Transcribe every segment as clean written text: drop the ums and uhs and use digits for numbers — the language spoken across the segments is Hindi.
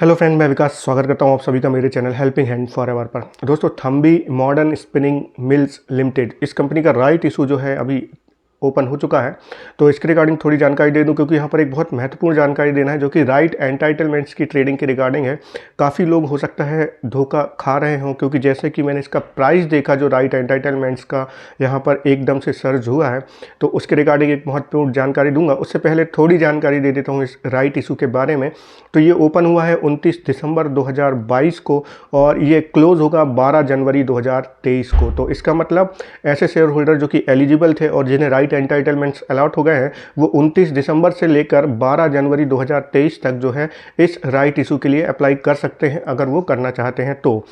हेलो फ्रेंड, मैं विकास स्वागत करता हूं आप सभी का मेरे चैनल हेल्पिंग हैंड फॉरएवर पर। दोस्तों, Thumby modern spinning mills limited इस कंपनी का राइट इशू जो है अभी ओपन हो चुका है। तो इसके रिगार्डिंग थोड़ी जानकारी दे दूं, क्योंकि यहाँ पर एक बहुत महत्वपूर्ण जानकारी देना है जो कि राइट एंटाइटलमेंट्स की ट्रेडिंग के रिगार्डिंग है। काफ़ी लोग हो सकता है धोखा खा रहे हों, क्योंकि जैसे कि मैंने इसका प्राइस देखा जो राइट एंटाइटलमेंट्स का यहाँ पर एकदम से सर्ज हुआ है, तो उसके रिगार्डिंग एक महत्वपूर्ण जानकारी दूंगा। उससे पहले थोड़ी जानकारी दे देता हूँ इस राइट इशू के बारे में। तो ये ओपन हुआ है 29 दिसंबर 2022 को और ये क्लोज होगा 12 जनवरी 2023 को। तो इसका मतलब ऐसे शेयर होल्डर जो कि एलिजिबल थे और जिन्हें राइट एंटाइटलमेंट्स अलॉट हो गए हैं, वो 29 दिसंबर से लेकर 12 जनवरी 2023 तक जो है इस राइट इशू के लिए अप्लाई कर सकते हैं, अगर वो करना चाहते हैं तो।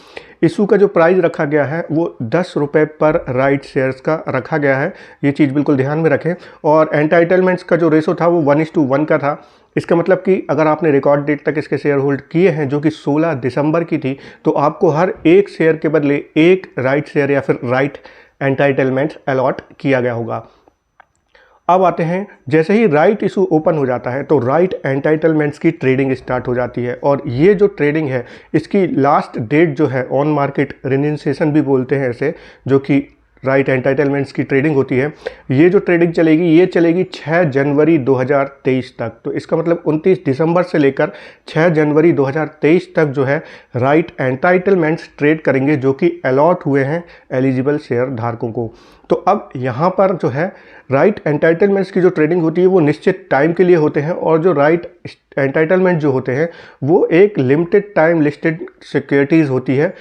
इशू का जो प्राइस रखा गया है वो 10 रुपये पर राइट शेयर्स का रखा गया है, ये चीज़ बिल्कुल ध्यान में रखें। और एंटाइटलमेंट्स का जो रेशो था वो 1:1 का था। इसका मतलब कि अगर आपने रिकॉर्ड डेट तक इसके शेयर होल्ड किए हैं जो कि 16 दिसंबर की थी, तो आपको हर एक शेयर के बदले एक राइट शेयर या फिर राइट एंटाइटलमेंट अलॉट किया गया होगा। अब आते हैं, जैसे ही राइट इशू ओपन हो जाता है तो राइट एंटाइटलमेंट्स की ट्रेडिंग स्टार्ट हो जाती है। और ये जो ट्रेडिंग है इसकी लास्ट डेट जो है ऑन मार्केट रिनिंसेशन भी बोलते हैं इसे, जो कि राइट एंटाइटलमेंट्स की ट्रेडिंग होती है। ये जो ट्रेडिंग चलेगी ये चलेगी 6 जनवरी 2023 तक। तो इसका मतलब 29 दिसंबर से लेकर 6 जनवरी 2023 तक जो है राइट एंटाइटलमेंट्स ट्रेड करेंगे, जो कि अलॉट हुए हैं एलिजिबल शेयर धारकों को। तो अब यहाँ पर जो है राइट एंटाइटलमेंट्स की जो ट्रेडिंग होती है वो निश्चित टाइम के लिए होते हैं, और जो राइट एंटाइटलमेंट जो होते हैं वो एक लिमिटेड टाइम लिस्टेड सिक्योरिटीज़ होती है।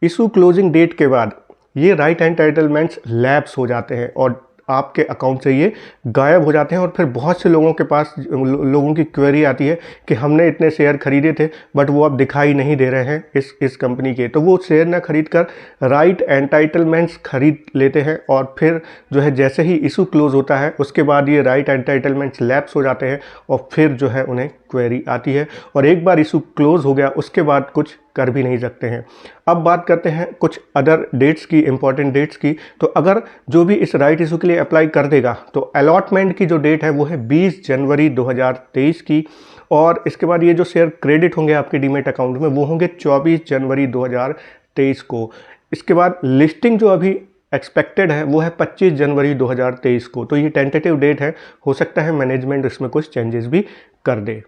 इशू क्लोजिंग डेट के बाद ये राइट एंटाइटलमेंट्स लैप्स हो जाते हैं और आपके अकाउंट से ये गायब हो जाते हैं। और फिर बहुत से लोगों के पास लोगों की क्वेरी आती है कि हमने इतने शेयर खरीदे थे बट वो अब दिखाई नहीं दे रहे हैं इस कंपनी के। तो वो शेयर ना खरीद कर राइट एंटाइटलमेंट्स खरीद लेते हैं, और फिर जो है जैसे ही इशू क्लोज होता है उसके बाद ये राइट एंटाइटलमेंट्स लैप्स हो जाते हैं और फिर जो है उन्हें क्वेरी आती है। और एक बार इशू क्लोज हो गया उसके बाद कुछ कर भी नहीं सकते हैं। अब बात करते हैं कुछ अदर डेट्स की, इंपॉर्टेंट डेट्स की। तो अगर जो भी इस राइट इशू के लिए अप्लाई कर देगा तो अलॉटमेंट की जो डेट है वो है 20 जनवरी 2023 की। और इसके बाद ये जो शेयर क्रेडिट होंगे आपके डीमेट अकाउंट में वो होंगे 24 जनवरी 2023 को। इसके बाद लिस्टिंग जो अभी एक्सपेक्टेड है वो है 25 जनवरी 2023 को। तो ये टेंटेटिव डेट है, हो सकता है मैनेजमेंट इसमें कुछ चेंजेस भी कर दे।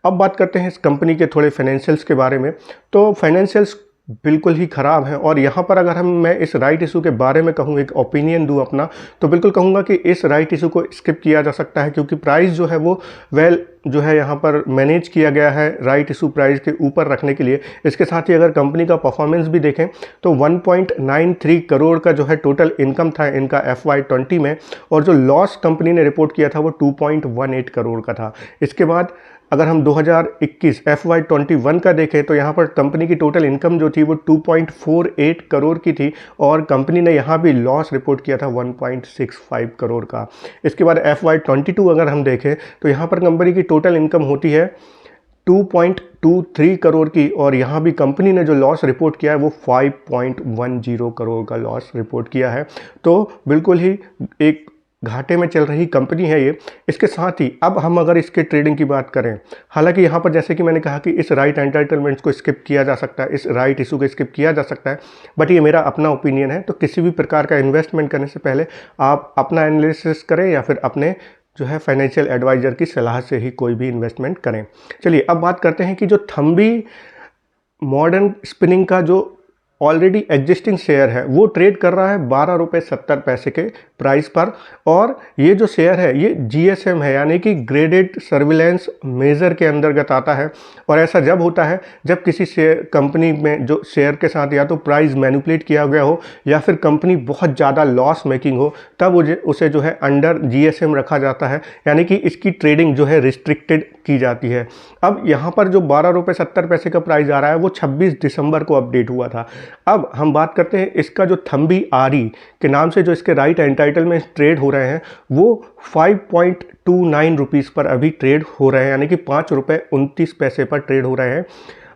अब बात करते हैं इस कंपनी के थोड़े फाइनेंशियल्स के बारे में। तो फाइनेंशियल्स बिल्कुल ही ख़राब हैं, और यहाँ पर अगर मैं इस राइट इशू के बारे में कहूँ, एक ओपिनियन दूँ अपना, तो बिल्कुल कहूँगा कि इस राइट इशू को स्किप किया जा सकता है, क्योंकि प्राइस जो है वो जो है यहाँ पर मैनेज किया गया है राइट इशू प्राइस के ऊपर रखने के लिए। इसके साथ ही अगर कंपनी का परफॉर्मेंस भी देखें तो 1.93 करोड़ का जो है टोटल इनकम था इनका FY20 में, और जो लॉस कंपनी ने रिपोर्ट किया था वो 2.18 करोड़ का था। इसके बाद अगर हम 2021 FY21 का देखें तो यहाँ पर कंपनी की टोटल इनकम जो थी वो 2.48 करोड़ की थी, और कंपनी ने यहाँ भी लॉस रिपोर्ट किया था 1.65 करोड़ का। इसके बाद FY22 अगर हम देखें तो यहाँ पर कंपनी की टोटल इनकम होती है 2.23 करोड़ की, और यहाँ भी कंपनी ने जो लॉस रिपोर्ट किया है वो 5.10 करोड़ का लॉस रिपोर्ट किया है। तो बिल्कुल ही एक घाटे में चल रही कंपनी है ये। इसके साथ ही अब हम अगर इसके ट्रेडिंग की बात करें, हालांकि यहाँ पर जैसे कि मैंने कहा कि इस राइट एंटाइटलमेंट्स को स्किप किया जा सकता है, इस राइट इशू को स्किप किया जा सकता है, बट ये मेरा अपना ओपिनियन है। तो किसी भी प्रकार का इन्वेस्टमेंट करने से पहले आप अपना एनालिसिस करें या फिर अपने जो है फाइनेंशियल एडवाइज़र की सलाह से ही कोई भी इन्वेस्टमेंट करें। चलिए अब बात करते हैं कि जो थंबी मॉडर्न स्पिनिंग का जो ऑलरेडी एग्जिस्टिंग शेयर है वो ट्रेड कर रहा है 12.70 के प्राइस पर, और ये जो शेयर है ये GSM है, यानी कि ग्रेडेड सर्विलेंस मेजर के अंतर्गत आता है। और ऐसा जब होता है जब किसी शेयर कंपनी में जो शेयर के साथ या तो प्राइस मैनिपुलेट किया गया हो या फिर कंपनी बहुत ज़्यादा लॉस मेकिंग हो, तब उसे जो है अंडर GSM रखा जाता है, यानी कि इसकी ट्रेडिंग जो है रिस्ट्रिक्टेड की जाती है। अब यहाँ पर जो 12.70 का प्राइस आ रहा है वो 26 दिसंबर को अपडेट हुआ था। अब हम बात करते हैं इसका जो थंबी RE के नाम से जो इसके राइट एंटाइटलमेंट ट्रेड हो रहे हैं वो 5.29 रुपीज़ पर अभी ट्रेड हो रहे हैं, यानी कि 5 रुपये 29 पैसे पर ट्रेड हो रहे हैं।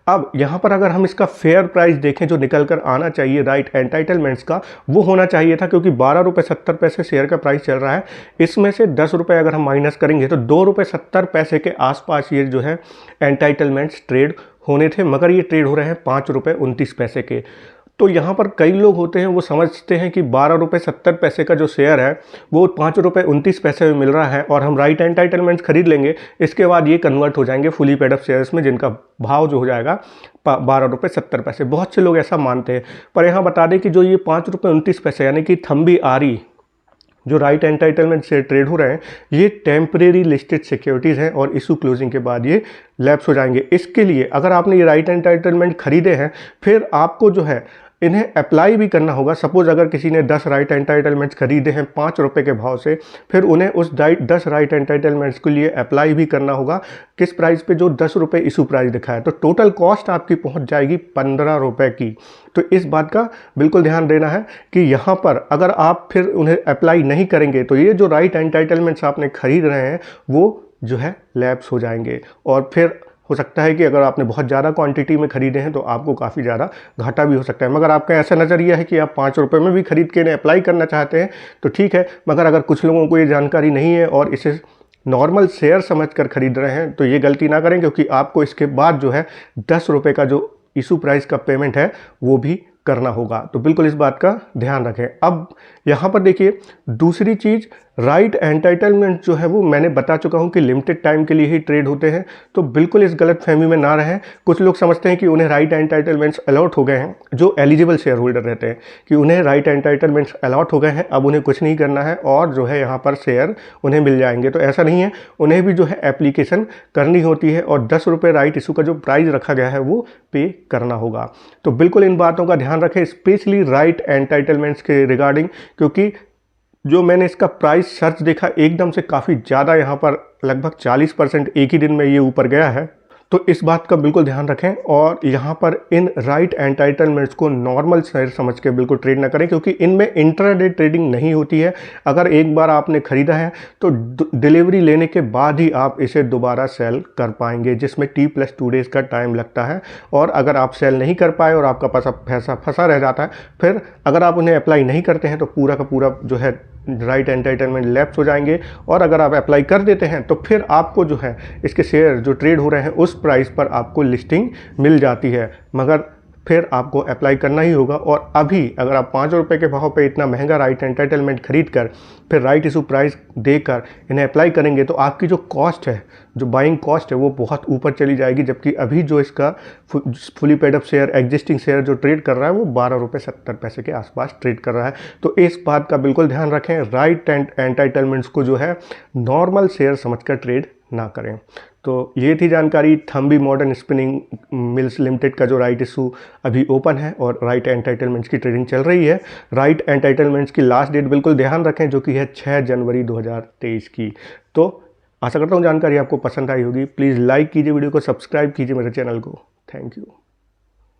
अब यहाँ पर अगर हम इसका फेयर प्राइस देखें जो निकल कर आना चाहिए राइट एंटाइटलमेंट्स का, वो होना चाहिए था, क्योंकि 12 रुपये 70 पैसे शेयर का प्राइस चल रहा है। इसमें से 10 रुपये अगर हम माइनस करेंगे तो 2 रुपये 70 पैसे के आसपास ये जो है एंटाइटलमेंट्स ट्रेड होने थे, मगर ये ट्रेड हो रहे हैं 5 रुपये 29 पैसे के। तो यहाँ पर कई लोग होते हैं वो समझते हैं कि 12 रुपये 70 पैसे का जो शेयर है वो 5 रुपये 29 पैसे में मिल रहा है और हम राइट एंटाइटलमेंट्स खरीद लेंगे, इसके बाद ये कन्वर्ट हो जाएंगे फुली पेड अप शेयर्स में, जिनका भाव जो हो जाएगा 12 रुपये 70 पैसे। बहुत से लोग ऐसा मानते हैं, पर यहाँ बता दें कि जो ये 5 रुपये 29 पैसे यानी कि थम्बी आरी जो राइट एंटाइटलमेंट से ट्रेड हो रहे हैं, ये टेम्परेरी लिस्टेड सिक्योरिटीज़ हैं और इशू क्लोजिंग के बाद ये लैप्स हो जाएंगे। इसके लिए अगर आपने ये राइट एंटाइटलमेंट खरीदे हैं, फिर आपको जो है इन्हें अप्लाई भी करना होगा। सपोज अगर किसी ने 10 राइट एंटाइटलमेंट्स खरीदे हैं 5 रुपये के भाव से, फिर उन्हें उस 10 राइट एंटाइटलमेंट्स के लिए अप्लाई भी करना होगा किस प्राइस पे, जो 10 रुपये इशू प्राइस दिखा है। तो टोटल कॉस्ट आपकी पहुंच जाएगी 15 रुपये की। तो इस बात का बिल्कुल ध्यान देना है कि यहाँ पर अगर आप फिर उन्हें अप्लाई नहीं करेंगे तो ये जो राइट एंटाइटलमेंट्स आपने खरीद रहे हैं वो जो है लैप्स हो जाएंगे, और फिर हो सकता है कि अगर आपने बहुत ज़्यादा क्वांटिटी में खरीदे हैं तो आपको काफ़ी ज़्यादा घाटा भी हो सकता है। मगर आपका ऐसा नज़रिया है कि आप 5 रुपये में भी खरीद के इन्हें अप्लाई करना चाहते हैं तो ठीक है, मगर अगर कुछ लोगों को ये जानकारी नहीं है और इसे नॉर्मल शेयर समझकर खरीद रहे हैं तो ये गलती ना करें, क्योंकि आपको इसके बाद जो है 10 रुपये का जो इशू प्राइस का पेमेंट है वो भी करना होगा। तो बिल्कुल इस बात का ध्यान रखें। अब यहाँ पर देखिए दूसरी चीज़, राइट एंटाइटलमेंट जो है वो मैंने बता चुका हूँ कि लिमिटेड टाइम के लिए ही ट्रेड होते हैं, तो बिल्कुल इस गलत फहमी में ना रहें। कुछ लोग समझते हैं कि उन्हें राइट एंटाइटलमेंट्स अलॉट हो गए हैं, जो एलिजिबल शेयर होल्डर रहते हैं, कि उन्हें राइट एंटाइटलमेंट्स अलॉट हो गए हैं, अब उन्हें कुछ नहीं करना है और जो है यहाँ पर शेयर उन्हें मिल जाएंगे। तो ऐसा नहीं है, उन्हें भी जो है एप्लीकेशन करनी होती है और 10 रुपये राइट इशू का जो प्राइस रखा गया है वो पे करना होगा। तो बिल्कुल इन बातों का ध्यान रखें, स्पेशली राइट एंटाइटलमेंट्स के रिगार्डिंग, क्योंकि जो मैंने इसका प्राइस सर्च देखा एकदम से काफ़ी ज़्यादा, यहाँ पर लगभग 40% एक ही दिन में ये ऊपर गया है। तो इस बात का बिल्कुल ध्यान रखें और यहाँ पर इन राइट एंटाइटलमेंट्स को नॉर्मल शेयर समझ के बिल्कुल ट्रेड ना करें, क्योंकि इनमें इंट्राडे ट्रेडिंग नहीं होती है। अगर एक बार आपने खरीदा है तो डिलीवरी लेने के बाद ही आप इसे दोबारा सेल कर पाएंगे, जिसमें T+2 डेज़ का टाइम लगता है। और अगर आप सेल नहीं कर पाए और आपका पैसा फंसा रह जाता है, फिर अगर आप उन्हें अप्लाई नहीं करते हैं तो पूरा का पूरा जो है राइट एंटाइटलमेंट लैप्स हो जाएंगे। और अगर आप अप्लाई कर देते हैं तो फिर आपको जो है इसके शेयर जो ट्रेड हो रहे हैं उस प्राइस पर आपको लिस्टिंग मिल जाती है, मगर फिर आपको अप्लाई करना ही होगा। और अभी अगर आप 5 रुपये के भाव पे इतना महंगा राइट एंटाइटलमेंट खरीद कर फिर राइट इशू प्राइस देकर इन्हें अप्लाई करेंगे तो आपकी जो कॉस्ट है, जो बाइंग कॉस्ट है, वो बहुत ऊपर चली जाएगी। जबकि अभी जो इसका fully paid up share, existing share जो ट्रेड कर रहा है वो 12 रुपये 70 पैसे के आसपास ट्रेड कर रहा है। तो इस बात का बिल्कुल ध्यान रखें, राइट एंटाइटलमेंट्स को जो है नॉर्मल शेयर समझकर ट्रेड ना करें। तो ये थी जानकारी Thambi modern spinning mills limited का जो राइट इशू अभी ओपन है और राइट एंटाइटलमेंट्स की ट्रेडिंग चल रही है। राइट एंटाइटलमेंट्स की लास्ट डेट बिल्कुल ध्यान रखें, जो कि है 6 जनवरी 2023 की। तो आशा करता हूँ जानकारी आपको पसंद आई होगी। प्लीज़ लाइक कीजिए वीडियो को, सब्सक्राइब कीजिए मेरे चैनल को। Thank you.